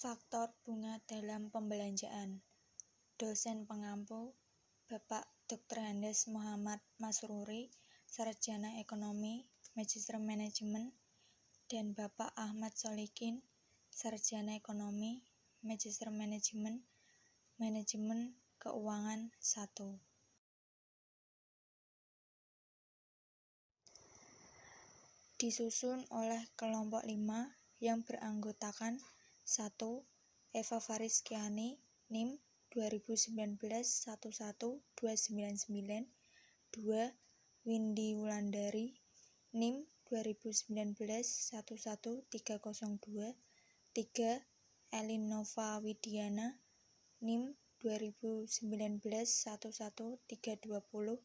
Faktor bunga dalam pembelanjaan. Dosen pengampu, Bapak Dr. Andes Muhammad Masruri, Sarjana Ekonomi, Magister Manajemen, dan Bapak Ahmad Solikin, Sarjana Ekonomi, Magister Manajemen, Manajemen Keuangan 1. Disusun oleh kelompok 5 yang beranggotakan 1. Eva Fariskiani, NIM 2019-11299, 2. Windy Wulandari, NIM 2019-11302, 3. Elinova Widiana, NIM 2019-11320,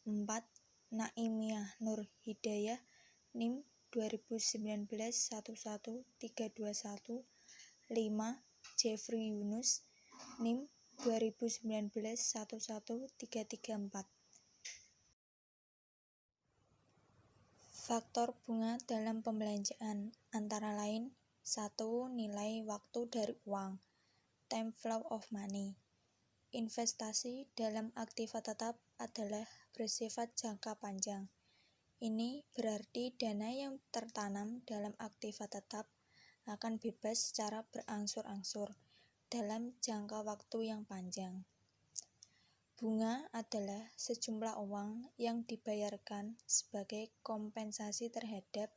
4. Naimiah Nur Hidayah, NIM 2019-11321, 5. Jeffrey Yunus, NIM 2019-11334. Faktor bunga dalam pembelanjaan antara lain 1. Nilai waktu dari uang, time flow of money. Investasi dalam aktiva tetap adalah bersifat jangka panjang. Ini berarti dana yang tertanam dalam aktiva tetap akan bebas secara berangsur-angsur dalam jangka waktu yang panjang. Bunga adalah sejumlah uang yang dibayarkan sebagai kompensasi terhadap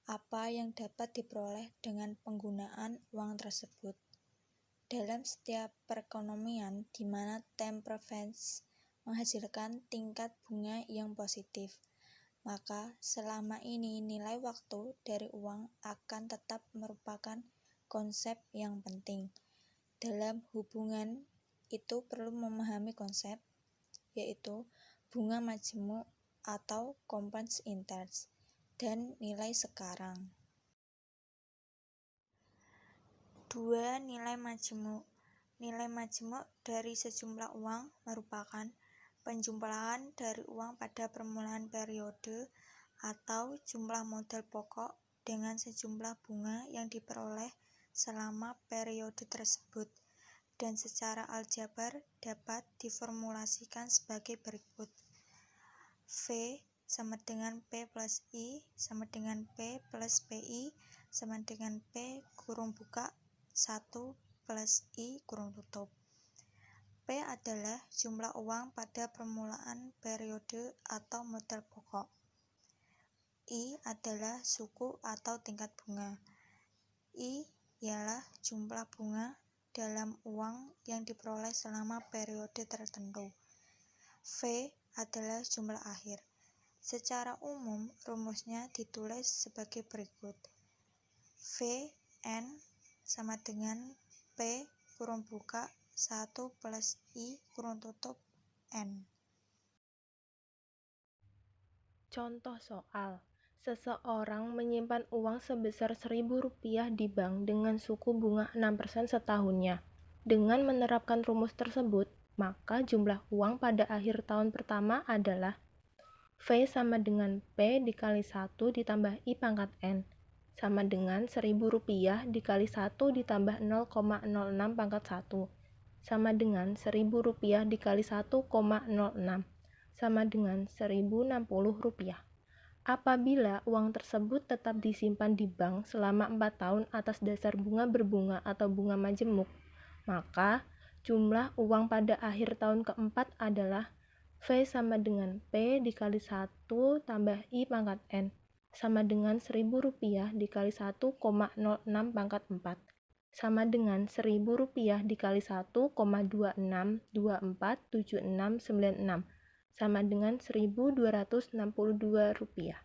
apa yang dapat diperoleh dengan penggunaan uang tersebut. Dalam setiap perekonomian di mana time preference menghasilkan tingkat bunga yang positif, maka selama ini nilai waktu dari uang akan tetap merupakan konsep yang penting. Dalam hubungan itu perlu memahami konsep, yaitu bunga majemuk atau compound interest, dan nilai sekarang. 2. Nilai majemuk. Nilai majemuk dari sejumlah uang merupakan penjumlahan dari uang pada permulaan periode atau jumlah modal pokok dengan sejumlah bunga yang diperoleh selama periode tersebut, dan secara aljabar dapat diformulasikan sebagai berikut. V sama dengan P plus I sama dengan P plus PI sama dengan P kurung buka 1 plus I kurung tutup. P adalah jumlah uang pada permulaan periode atau modal pokok. I adalah suku atau tingkat bunga. I ialah jumlah bunga dalam uang yang diperoleh selama periode tertentu. V adalah jumlah akhir. Secara umum, rumusnya ditulis sebagai berikut. V N sama dengan P kurung buka 1 plus I kurung tutup N. Contoh soal. Seseorang menyimpan uang sebesar Rp1.000 di bank dengan suku bunga 6% setahunnya. Dengan menerapkan rumus tersebut, maka jumlah uang pada akhir tahun pertama adalah V sama dengan P dikali 1 ditambah I pangkat N sama dengan Rp1.000 dikali 1 ditambah 0,06 pangkat 1 sama dengan Rp1.000 dikali 1,06 sama dengan Rp1.060. Apabila uang tersebut tetap disimpan di bank selama 4 tahun atas dasar bunga berbunga atau bunga majemuk, maka jumlah uang pada akhir tahun keempat adalah V sama dengan P dikali 1 tambah I pangkat N sama dengan Rp1.000 dikali 1,06 pangkat 4 sama dengan Rp1.000 dikali 1,26247696 sama dengan Rp1.262.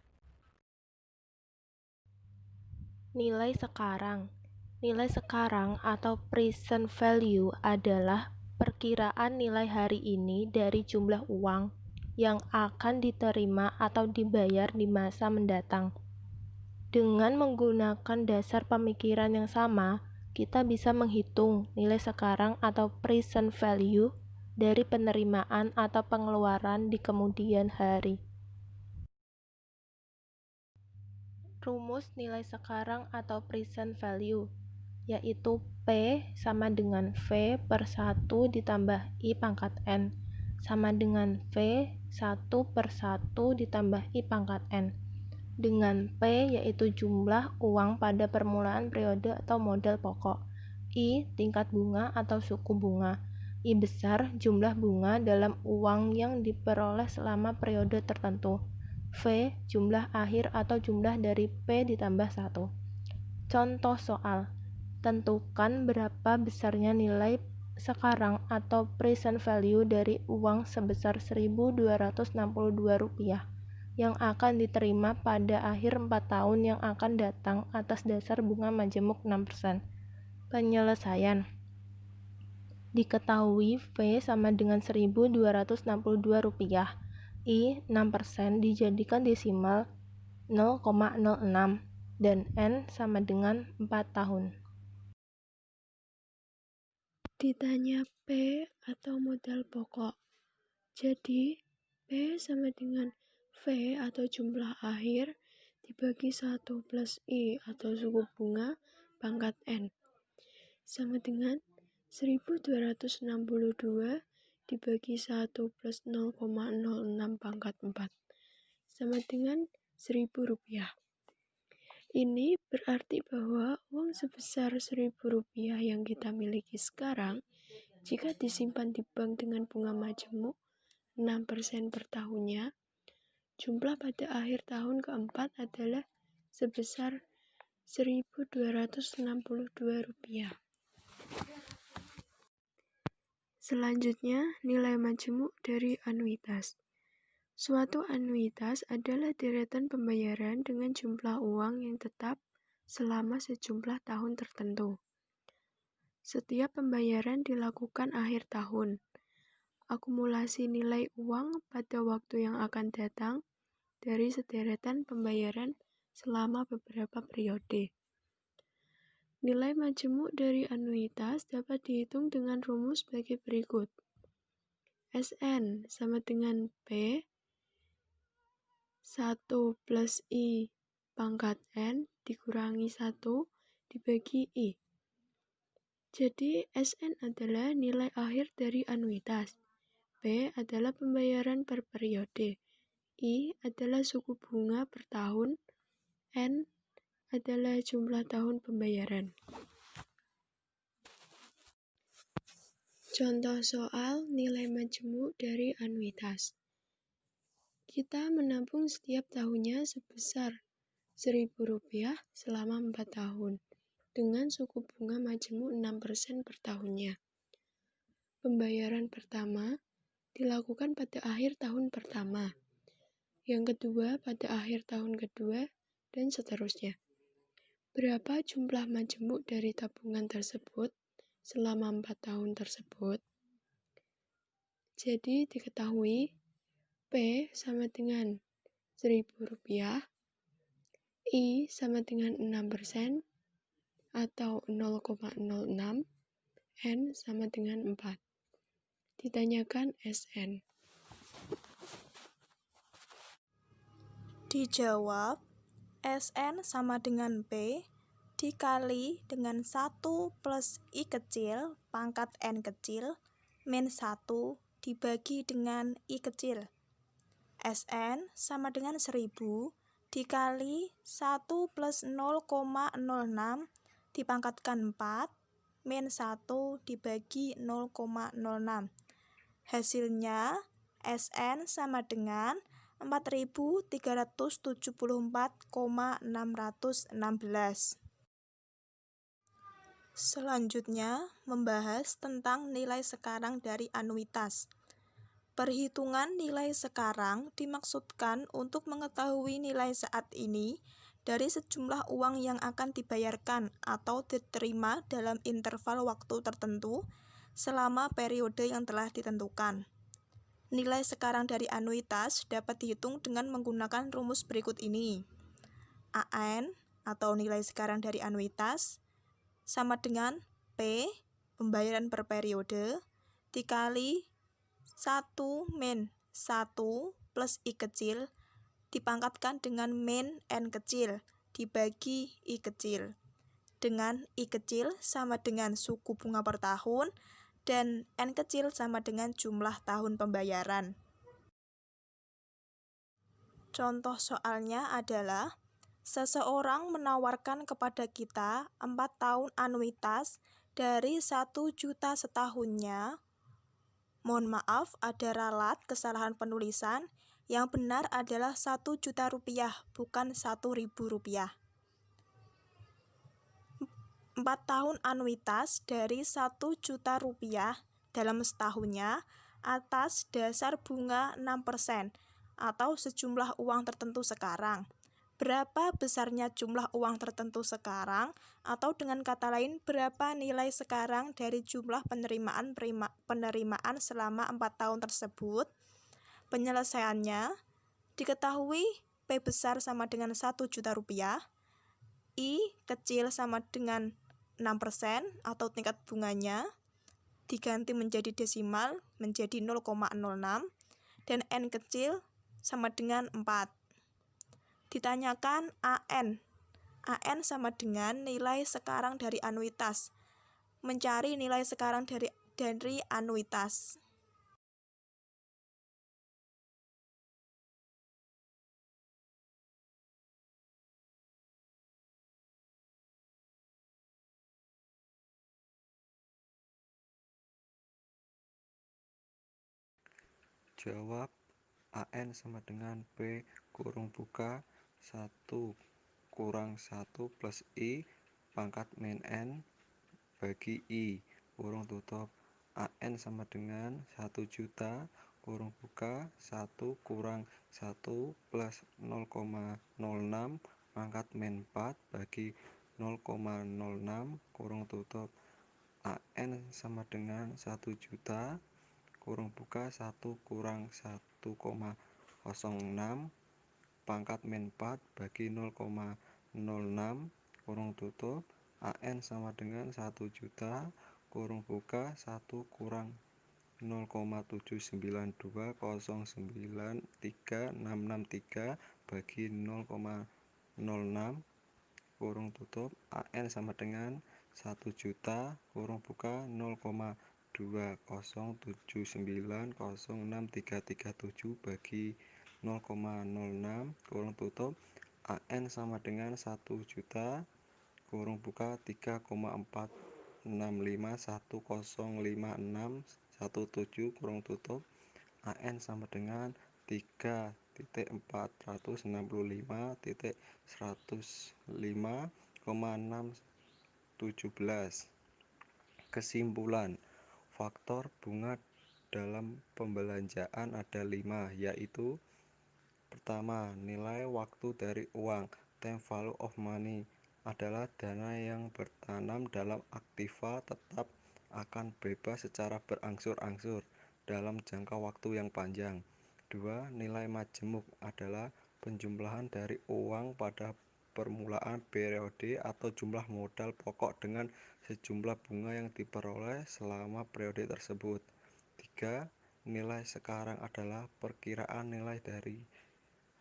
Nilai sekarang. Nilai sekarang atau present value adalah perkiraan nilai hari ini dari jumlah uang yang akan diterima atau dibayar di masa mendatang. Dengan menggunakan dasar pemikiran yang sama, kita bisa menghitung nilai sekarang atau present value dari penerimaan atau pengeluaran di kemudian hari. Rumus nilai sekarang atau present value. yaitu P sama dengan V per 1 ditambah I pangkat N, sama dengan V 1 per 1 ditambah I pangkat N, dengan P yaitu jumlah uang pada permulaan periode atau modal pokok, I tingkat bunga atau suku bunga, I besar jumlah bunga dalam uang yang diperoleh selama periode tertentu, V jumlah akhir atau jumlah dari P ditambah 1. Contoh soal, tentukan berapa besarnya nilai sekarang atau present value dari uang sebesar Rp1.262 yang akan diterima pada akhir 4 tahun yang akan datang atas dasar bunga majemuk 6%. Penyelesaian. Diketahui V sama dengan Rp1.262. I 6% dijadikan desimal 0,06 dan N sama dengan 4 tahun. Ditanya P atau modal pokok. Jadi, P sama dengan V atau jumlah akhir dibagi 1 plus I atau suku bunga pangkat N. Sama dengan 1262 dibagi 1 plus 0,06 pangkat 4. Sama dengan Rp1.000. Ini berarti bahwa uang sebesar Rp1.000 yang kita miliki sekarang, jika disimpan di bank dengan bunga majemuk 6% per tahunnya, jumlah pada akhir tahun keempat adalah sebesar Rp1.262. Selanjutnya, nilai majemuk dari anuitas. Suatu anuitas adalah deretan pembayaran dengan jumlah uang yang tetap selama sejumlah tahun tertentu. Setiap pembayaran dilakukan akhir tahun. Akumulasi nilai uang pada waktu yang akan datang dari sederetan pembayaran selama beberapa periode. Nilai majemuk dari anuitas dapat dihitung dengan rumus sebagai berikut. Sn sama dengan P 1 plus I pangkat N dikurangi 1 dibagi I. Jadi Sn adalah nilai akhir dari anuitas. P adalah pembayaran per periode. I adalah suku bunga per tahun. N adalah jumlah tahun pembayaran. Contoh soal nilai majemuk dari anuitas. Kita menabung setiap tahunnya sebesar Rp1.000 selama 4 tahun dengan suku bunga majemuk 6% per tahunnya. Pembayaran pertama dilakukan pada akhir tahun pertama, yang kedua pada akhir tahun kedua, dan seterusnya. Berapa jumlah majemuk dari tabungan tersebut selama 4 tahun tersebut? Jadi diketahui P sama dengan Rp1.000, I sama dengan 6% atau 0,06, N sama dengan 4. Ditanyakan Sn. Dijawab, Sn sama dengan P dikali dengan 1 plus I kecil pangkat N kecil min 1 dibagi dengan I kecil. Sn sama dengan 1000 dikali 1 plus 0,06 dipangkatkan 4 min 1 dibagi 0,06. Hasilnya Sn sama dengan 4.374,616. Selanjutnya, membahas tentang nilai sekarang dari anuitas. Perhitungan nilai sekarang dimaksudkan untuk mengetahui nilai saat ini dari sejumlah uang yang akan dibayarkan atau diterima dalam interval waktu tertentu selama periode yang telah ditentukan. Nilai sekarang dari anuitas dapat dihitung dengan menggunakan rumus berikut ini. AN atau nilai sekarang dari anuitas sama dengan P, pembayaran per periode, dikali 1 min 1 plus I kecil dipangkatkan dengan min N kecil dibagi I kecil. dengan I kecil sama dengan suku bunga per tahun, dan N kecil sama dengan jumlah tahun pembayaran. Contoh soalnya adalah, seseorang menawarkan kepada kita 4 tahun anuitas dari 1 juta setahunnya. Mohon maaf, ada ralat kesalahan penulisan. Yang benar adalah 1 juta rupiah, bukan 1.000 rupiah. 4 tahun anuitas dari 1 juta rupiah dalam setahunnya atas dasar bunga 6% atau sejumlah uang tertentu sekarang. Berapa besarnya jumlah uang tertentu sekarang, atau dengan kata lain, berapa nilai sekarang dari jumlah penerimaan selama 4 tahun tersebut? Penyelesaiannya diketahui P besar sama dengan 1 juta rupiah, I kecil sama dengan 6% atau tingkat bunganya, diganti menjadi desimal menjadi 0,06, dan N kecil sama dengan 4. Ditanyakan AN. AN sama dengan nilai sekarang dari anuitas. Mencari nilai sekarang dari anuitas. Jawab. AN sama dengan P kurung buka 1 kurang 1 plus I pangkat min N bagi I kurung tutup. AN sama dengan 1 juta kurung buka 1 kurang 1 plus 0,06 pangkat min 4 bagi 0,06 kurung tutup. AN sama dengan 1 juta kurung buka 1 kurang 1,06 pangkat min 4 bagi 0,06 kurung tutup. AN sama dengan 1 juta kurung buka 1 kurang 0,792093663 bagi 0,06 kurung tutup. AN sama dengan 1 juta kurung buka 0,2079063337 bagi 0,06 kurung tutup. AN sama dengan 1 juta kurung buka 3,465105617 kurung tutup. AN sama dengan 3.465.105,617. Kesimpulan, faktor bunga dalam pembelanjaan ada 5, yaitu: pertama, nilai waktu dari uang, time value of money, adalah dana yang bertanam dalam aktiva tetap akan bebas secara berangsur-angsur dalam jangka waktu yang panjang. 2. Nilai majemuk adalah penjumlahan dari uang pada permulaan periode atau jumlah modal pokok dengan sejumlah bunga yang diperoleh selama periode tersebut. 3. Nilai sekarang adalah perkiraan nilai dari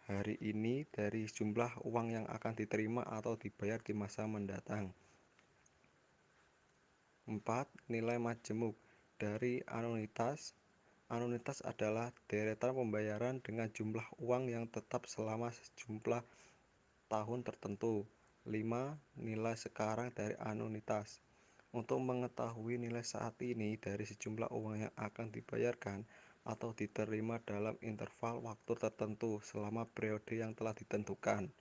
hari ini dari jumlah uang yang akan diterima atau dibayar di masa mendatang. 4. Nilai majemuk dari anuitas. Anuitas adalah deretan pembayaran dengan jumlah uang yang tetap selama sejumlah tahun tertentu. 5. Nilai sekarang dari anuitas. Untuk mengetahui nilai saat ini dari sejumlah uang yang akan dibayarkan atau diterima dalam interval waktu tertentu selama periode yang telah ditentukan.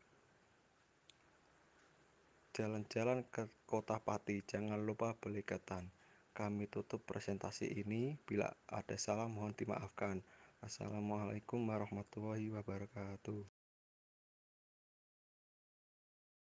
Jalan-jalan ke Kota Pati, jangan lupa beli ketan. Kami tutup presentasi ini. Bila ada salah mohon dimaafkan. Assalamualaikum warahmatullahi wabarakatuh.